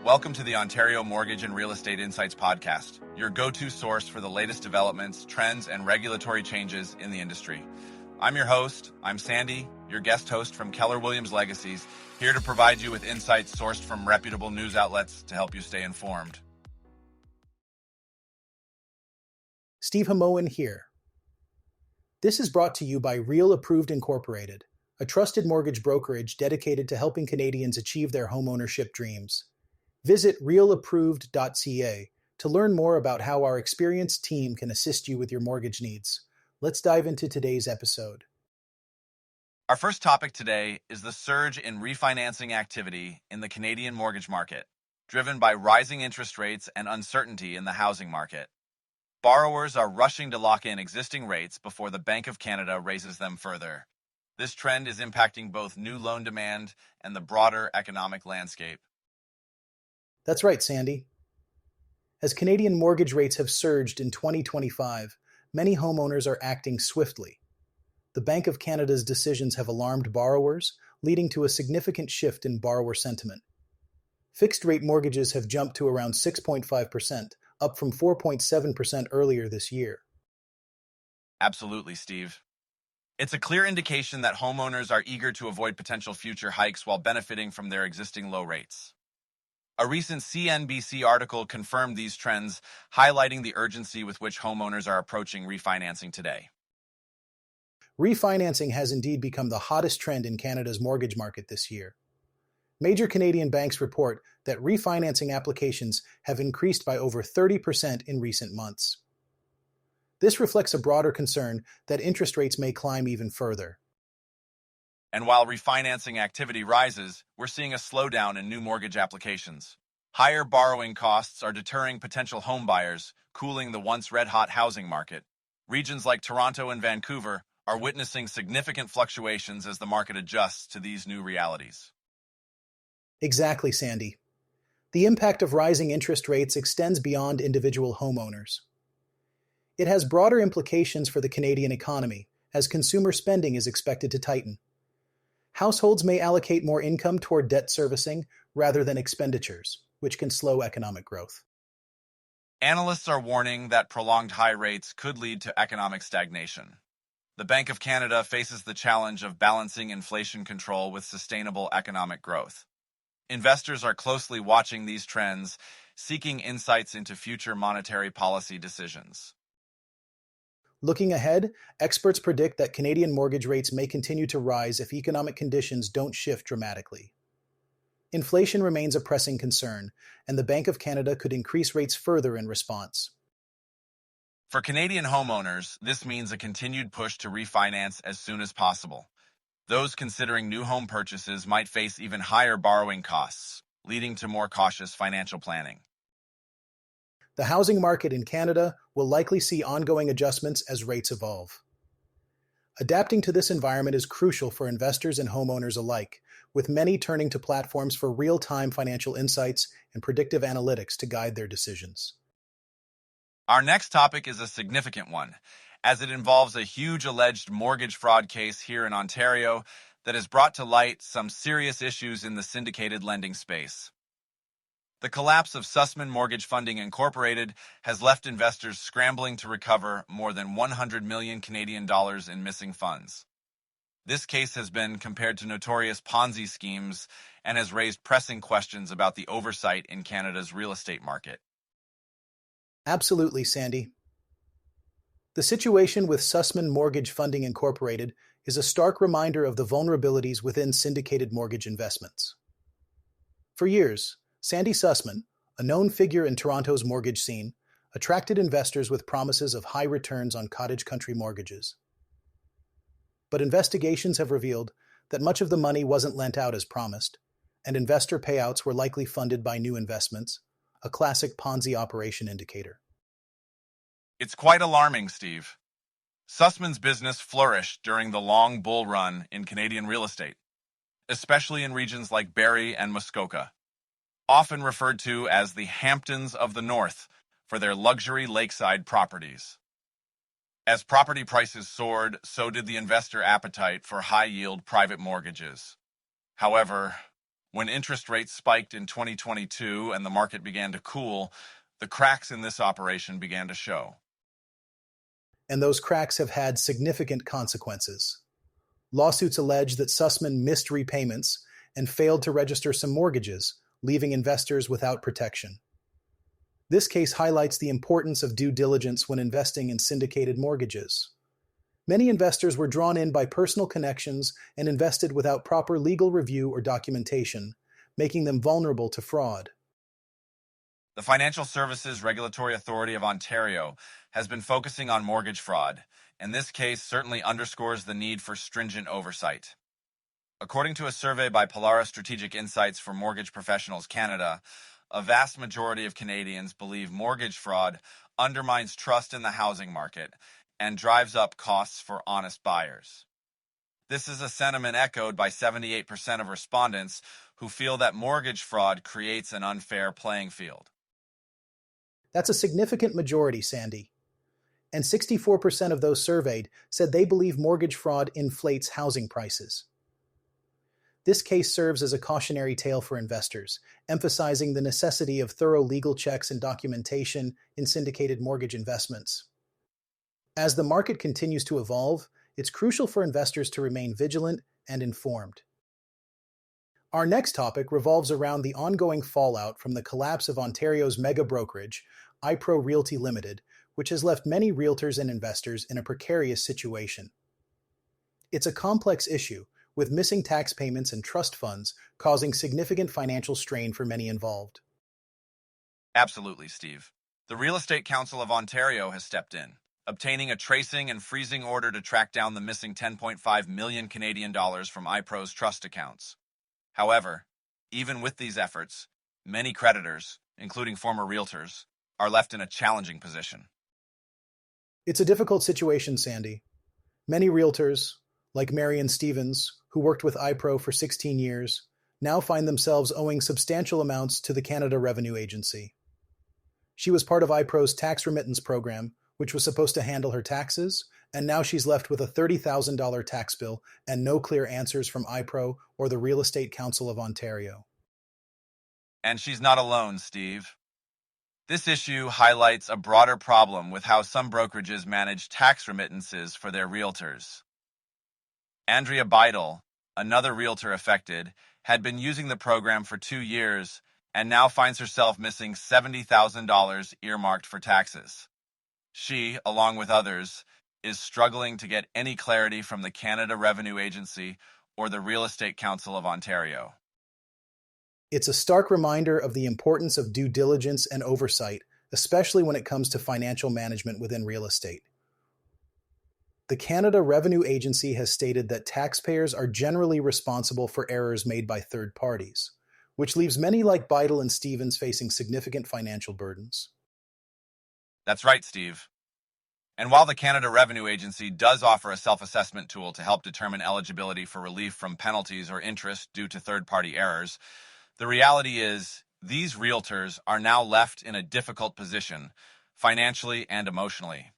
Welcome to the Ontario Mortgage and Real Estate Insights podcast, your go-to source for the latest developments, trends, and regulatory changes in the industry. I'm your host. I'm Sandy, your guest host from Keller Williams Legacies, here to provide you with insights sourced from reputable news outlets to help you stay informed. Steve Hamoen here. This is brought to you by Real Approved Incorporated, a trusted mortgage brokerage dedicated to helping Canadians achieve their homeownership dreams. Visit realapproved.ca to learn more about how our experienced team can assist you with your mortgage needs. Let's dive into today's episode. Our first topic today is the surge in refinancing activity in the Canadian mortgage market, driven by rising interest rates and uncertainty in the housing market. Borrowers are rushing to lock in existing rates before the Bank of Canada raises them further. This trend is impacting both new loan demand and the broader economic landscape. That's right, Sandy. As Canadian mortgage rates have surged in 2025, many homeowners are acting swiftly. The Bank of Canada's decisions have alarmed borrowers, leading to a significant shift in borrower sentiment. Fixed-rate mortgages have jumped to around 6.5%, up from 4.7% earlier this year. Absolutely, Steve. It's a clear indication that homeowners are eager to avoid potential future hikes while benefiting from their existing low rates. A recent CNBC article confirmed these trends, highlighting the urgency with which homeowners are approaching refinancing today. Refinancing has indeed become the hottest trend in Canada's mortgage market this year. Major Canadian banks report that refinancing applications have increased by over 30% in recent months. This reflects a broader concern that interest rates may climb even further. And while refinancing activity rises, we're seeing a slowdown in new mortgage applications. Higher borrowing costs are deterring potential home buyers, cooling the once red-hot housing market. Regions like Toronto and Vancouver are witnessing significant fluctuations as the market adjusts to these new realities. Exactly, Sandy. The impact of rising interest rates extends beyond individual homeowners. It has broader implications for the Canadian economy, as consumer spending is expected to tighten. Households may allocate more income toward debt servicing rather than expenditures, which can slow economic growth. Analysts are warning that prolonged high rates could lead to economic stagnation. The Bank of Canada faces the challenge of balancing inflation control with sustainable economic growth. Investors are closely watching these trends, seeking insights into future monetary policy decisions. Looking ahead, experts predict that Canadian mortgage rates may continue to rise if economic conditions don't shift dramatically. Inflation remains a pressing concern, and the Bank of Canada could increase rates further in response. For Canadian homeowners, this means a continued push to refinance as soon as possible. Those considering new home purchases might face even higher borrowing costs, leading to more cautious financial planning. The housing market in Canada will likely see ongoing adjustments as rates evolve. Adapting to this environment is crucial for investors and homeowners alike, with many turning to platforms for real-time financial insights and predictive analytics to guide their decisions. Our next topic is a significant one, as it involves a huge alleged mortgage fraud case here in Ontario that has brought to light some serious issues in the syndicated lending space. The collapse of Sussman Mortgage Funding Incorporated has left investors scrambling to recover more than 100 million Canadian dollars in missing funds. This case has been compared to notorious Ponzi schemes and has raised pressing questions about the oversight in Canada's real estate market. Absolutely, Sandy. The situation with Sussman Mortgage Funding Incorporated is a stark reminder of the vulnerabilities within syndicated mortgage investments. For years, Sandy Sussman, a known figure in Toronto's mortgage scene, attracted investors with promises of high returns on cottage country mortgages. But investigations have revealed that much of the money wasn't lent out as promised, and investor payouts were likely funded by new investments, a classic Ponzi operation indicator. It's quite alarming, Steve. Sussman's business flourished during the long bull run in Canadian real estate, especially in regions like Barrie and Muskoka, often referred to as the Hamptons of the North for their luxury lakeside properties. As property prices soared, so did the investor appetite for high-yield private mortgages. However, When interest rates spiked in 2022 and the market began to cool, the cracks in this operation began to show. And those cracks have had significant consequences. Lawsuits allege that Sussman missed repayments and failed to register some mortgages, leaving investors without protection. This case highlights the importance of due diligence when investing in syndicated mortgages. Many investors were drawn in by personal connections and invested without proper legal review or documentation, making them vulnerable to fraud. The Financial Services Regulatory Authority of Ontario has been focusing on mortgage fraud, and this case certainly underscores the need for stringent oversight. According to a survey by Polaris Strategic Insights for Mortgage Professionals Canada, a vast majority of Canadians believe mortgage fraud undermines trust in the housing market and drives up costs for honest buyers. This is a sentiment echoed by 78% of respondents who feel that mortgage fraud creates an unfair playing field. That's a significant majority, Sandy. And 64% of those surveyed said they believe mortgage fraud inflates housing prices. This case serves as a cautionary tale for investors, emphasizing the necessity of thorough legal checks and documentation in syndicated mortgage investments. As the market continues to evolve, it's crucial for investors to remain vigilant and informed. Our next topic revolves around the ongoing fallout from the collapse of Ontario's mega brokerage, iPro Realty Limited, which has left many realtors and investors in a precarious situation. It's a complex issue, with missing tax payments and trust funds causing significant financial strain for many involved. Absolutely, Steve. The Real Estate Council of Ontario has stepped in, obtaining a tracing and freezing order to track down the missing 10.5 million Canadian dollars from iPro's trust accounts. However, even with these efforts, many creditors, including former realtors, are left in a challenging position. It's a difficult situation, Sandy. Many realtors, like Marion Stevens, who worked with iPro for 16 years, now find themselves owing substantial amounts to the Canada Revenue Agency. She was part of iPro's tax remittance program, which was supposed to handle her taxes, and now she's left with a $30,000 tax bill and no clear answers from iPro or the Real Estate Council of Ontario. And she's not alone, Steve. This issue highlights a broader problem with how some brokerages manage tax remittances for their realtors. Andrea Beidel, another realtor affected, had been using the program for 2 years and now finds herself missing $70,000 earmarked for taxes. She, along with others, is struggling to get any clarity from the Canada Revenue Agency or the Real Estate Council of Ontario. It's a stark reminder of the importance of due diligence and oversight, especially when it comes to financial management within real estate. The Canada Revenue Agency has stated that taxpayers are generally responsible for errors made by third parties, which leaves many like Beidel and Stevens facing significant financial burdens. That's right, Steve. And while the Canada Revenue Agency does offer a self-assessment tool to help determine eligibility for relief from penalties or interest due to third-party errors, the reality is these realtors are now left in a difficult position, financially and emotionally.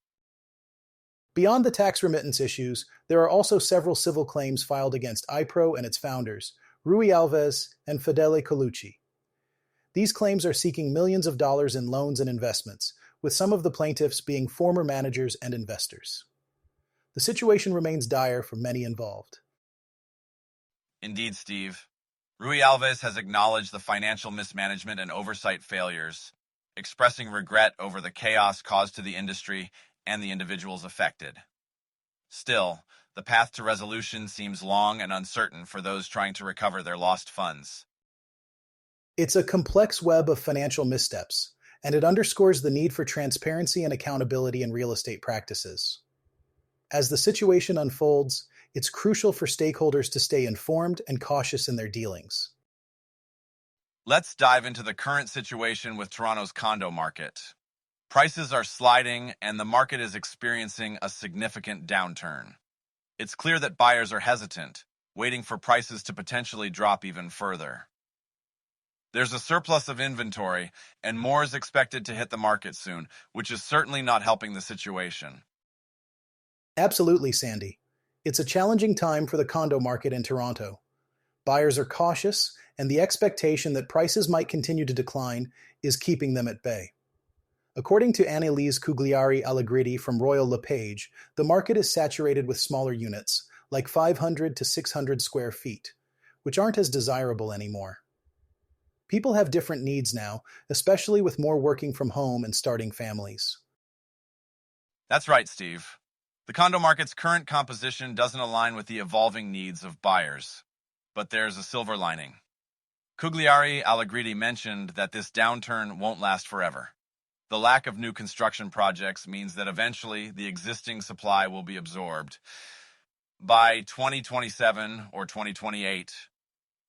Beyond the tax remittance issues, there are also several civil claims filed against iPro and its founders, Rui Alves and Fedele Colucci. These claims are seeking millions of dollars in loans and investments, with some of the plaintiffs being former managers and investors. The situation remains dire for many involved. Indeed, Steve. Rui Alves has acknowledged the financial mismanagement and oversight failures, expressing regret over the chaos caused to the industry and the individuals affected. Still, the path to resolution seems long and uncertain for those trying to recover their lost funds. It's a complex web of financial missteps, and it underscores the need for transparency and accountability in real estate practices. As the situation unfolds, it's crucial for stakeholders to stay informed and cautious in their dealings. Let's dive into the current situation with Toronto's condo market. Prices are sliding, and the market is experiencing a significant downturn. It's clear that buyers are hesitant, waiting for prices to potentially drop even further. There's a surplus of inventory, and more is expected to hit the market soon, which is certainly not helping the situation. Absolutely, Sandy. It's a challenging time for the condo market in Toronto. Buyers are cautious, and the expectation that prices might continue to decline is keeping them at bay. According to Annelise Cugliari-Allegritti from Royal LePage, the market is saturated with smaller units, like 500 to 600 square feet, which aren't as desirable anymore. People have different needs now, especially with more working from home and starting families. That's right, Steve. The condo market's current composition doesn't align with the evolving needs of buyers. But there's a silver lining. Cugliari-Allegritti mentioned that this downturn won't last forever. The lack of new construction projects means that eventually the existing supply will be absorbed. By 2027 or 2028,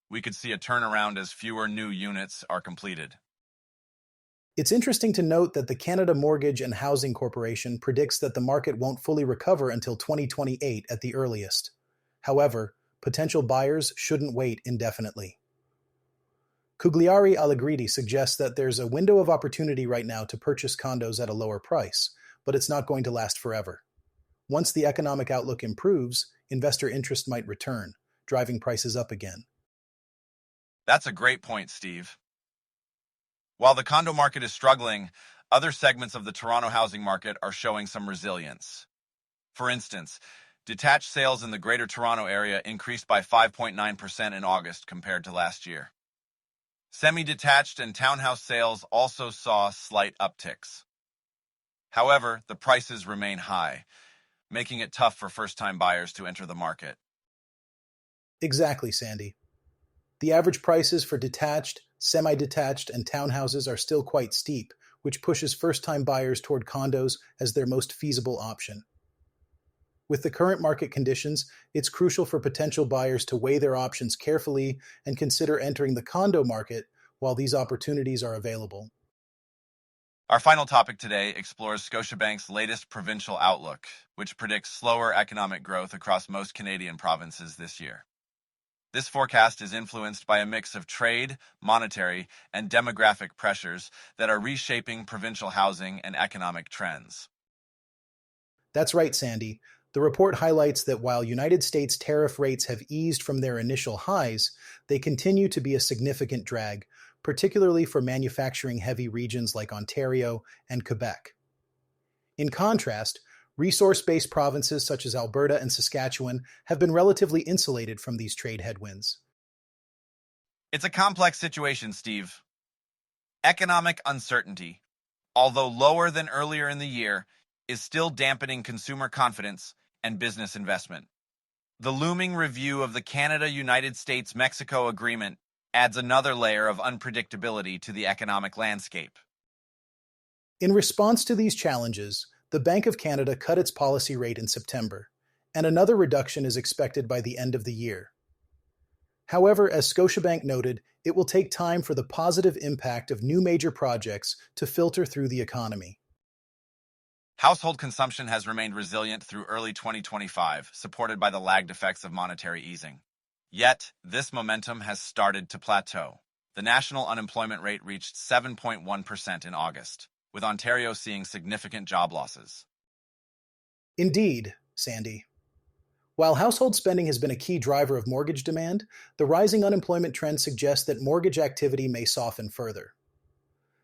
we could see a turnaround as fewer new units are completed. It's interesting to note that the Canada Mortgage and Housing Corporation predicts that the market won't fully recover until 2028 at the earliest. However, potential buyers shouldn't wait indefinitely. Cugliari-Allegritti suggests that there's a window of opportunity right now to purchase condos at a lower price, but it's not going to last forever. Once the economic outlook improves, investor interest might return, driving prices up again. That's a great point, Steve. While the condo market is struggling, other segments of the Toronto housing market are showing some resilience. For instance, detached sales in the Greater Toronto Area increased by 5.9% in August compared to last year. Semi-detached and townhouse sales also saw slight upticks. However, the prices remain high, making it tough for first-time buyers to enter the market. Exactly, Sandy. The average prices for detached, semi-detached, and townhouses are still quite steep, which pushes first-time buyers toward condos as their most feasible option. With the current market conditions, it's crucial for potential buyers to weigh their options carefully and consider entering the condo market while these opportunities are available. Our final topic today explores Scotiabank's latest provincial outlook, which predicts slower economic growth across most Canadian provinces this year. This forecast is influenced by a mix of trade, monetary, and demographic pressures that are reshaping provincial housing and economic trends. That's right, Sandy. The report highlights that while United States tariff rates have eased from their initial highs, they continue to be a significant drag, particularly for manufacturing-heavy regions like Ontario and Quebec. In contrast, resource-based provinces such as Alberta and Saskatchewan have been relatively insulated from these trade headwinds. It's a complex situation, Steve. Economic uncertainty, although lower than earlier in the year, is still dampening consumer confidence and business investment. The looming review of the Canada-United States-Mexico agreement adds another layer of unpredictability to the economic landscape. In response to these challenges, the Bank of Canada cut its policy rate in September, and another reduction is expected by the end of the year. However, as Scotiabank noted, it will take time for the positive impact of new major projects to filter through the economy. Household consumption has remained resilient through early 2025, supported by the lagged effects of monetary easing. Yet, this momentum has started to plateau. The national unemployment rate reached 7.1% in August, with Ontario seeing significant job losses. Indeed, Sandy. While household spending has been a key driver of mortgage demand, the rising unemployment trend suggests that mortgage activity may soften further.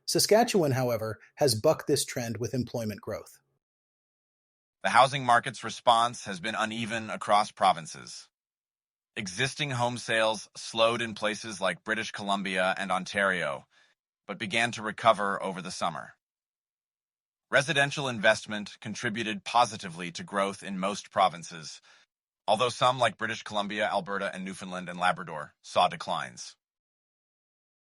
Saskatchewan, however, has bucked this trend with employment growth. The housing market's response has been uneven across provinces. Existing home sales slowed in places like British Columbia and Ontario, but began to recover over the summer. Residential investment contributed positively to growth in most provinces, although some like British Columbia, Alberta, and Newfoundland and Labrador saw declines.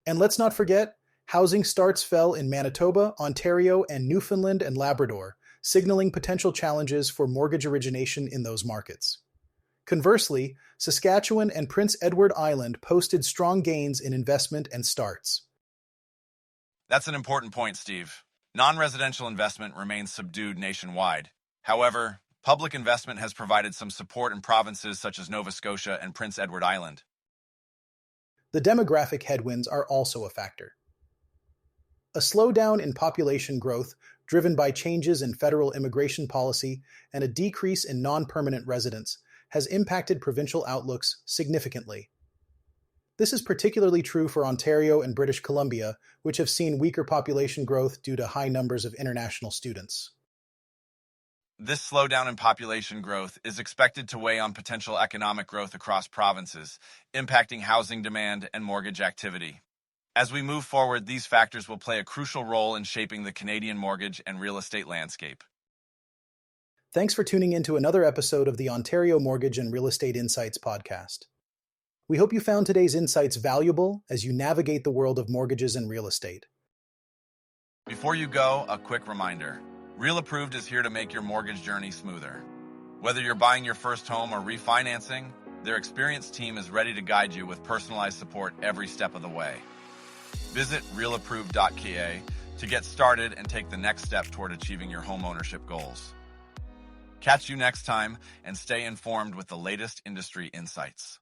And let's not forget, housing starts fell in Manitoba, Ontario, and Newfoundland and Labrador, signaling potential challenges for mortgage origination in those markets. Conversely, Saskatchewan and Prince Edward Island posted strong gains in investment and starts. That's an important point, Steve. Non-residential investment remains subdued nationwide. However, public investment has provided some support in provinces such as Nova Scotia and Prince Edward Island. The demographic headwinds are also a factor. A slowdown in population growth, driven by changes in federal immigration policy and a decrease in non-permanent residents, has impacted provincial outlooks significantly. This is particularly true for Ontario and British Columbia, which have seen weaker population growth due to high numbers of international students. This slowdown in population growth is expected to weigh on potential economic growth across provinces, impacting housing demand and mortgage activity. As we move forward, these factors will play a crucial role in shaping the Canadian mortgage and real estate landscape. Thanks for tuning in to another episode of the Ontario Mortgage and Real Estate Insights podcast. We hope you found today's insights valuable as you navigate the world of mortgages and real estate. Before you go, a quick reminder. Real Approved is here to make your mortgage journey smoother. Whether you're buying your first home or refinancing, their experienced team is ready to guide you with personalized support every step of the way. Visit realapproved.ca to get started and take the next step toward achieving your home ownership goals. Catch you next time and stay informed with the latest industry insights.